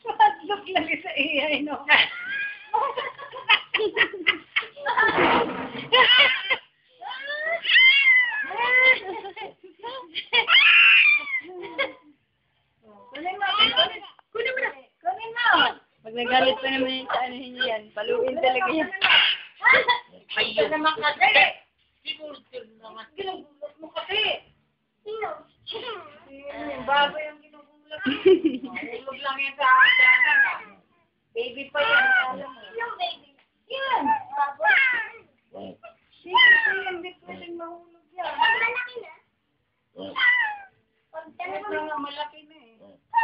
Matlog lagi sa iay, no? Kunin mo. Pag nagalit pa naman yung sa ano niya yan, paluin talaga yan. Ayaw naman kasi. Sinultir naman. Ginugulat mo kasi. Bago yung ginugulat. Hulog lang yan sa akin. Baby pa yan. Yung baby. Yan. Sige, hindi pwedeng mahulog yan. Malaki na. Ito nga malaki na eh.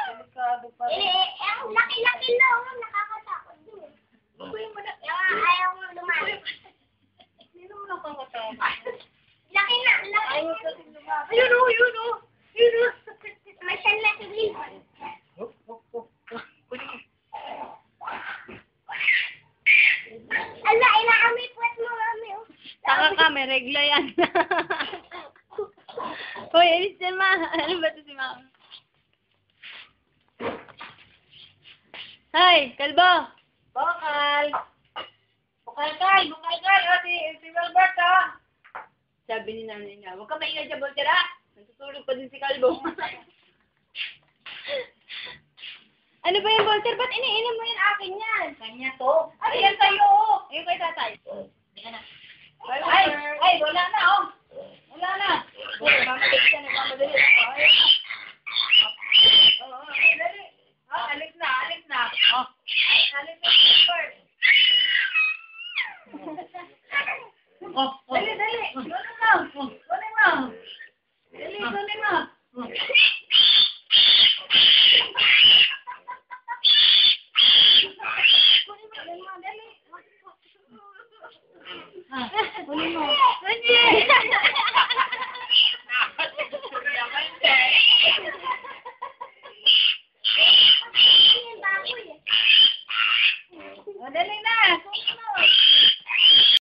Delikado pa rin. Ang laki-laki na. Nakakatakot din. Kuya mo na. Ayaw mo lumalik. Sino mo nakakatakot? Laki na. Ayaw kasi lumapit. Ayun o. Masyal na sigil. Ala, inaamoy puwet mo, mami. Taka ka, may regla yan. Hoy, alis dyan, ma. Ano ba ito si mama? Hay, kalbo! Bukal! Bukal! Si Albert, ha? Sabi ni nanay niya, huwag ka maingay dyan, Volter, ha? Natutulog pa din si Kalbo. Ano ba yung Volter? Ba't iniinom mo yan akin yan? Kanya to. Ayan sa'yo, oh. Ayun kay tatay. Ay, wala na, oh. Wala na. Nagmamadali siya, nagmamadali. Ay, dali. Alis na. Alis na, Albert. Dali. Kunin mo. Dali, kunin mo. Kunin mo. Dali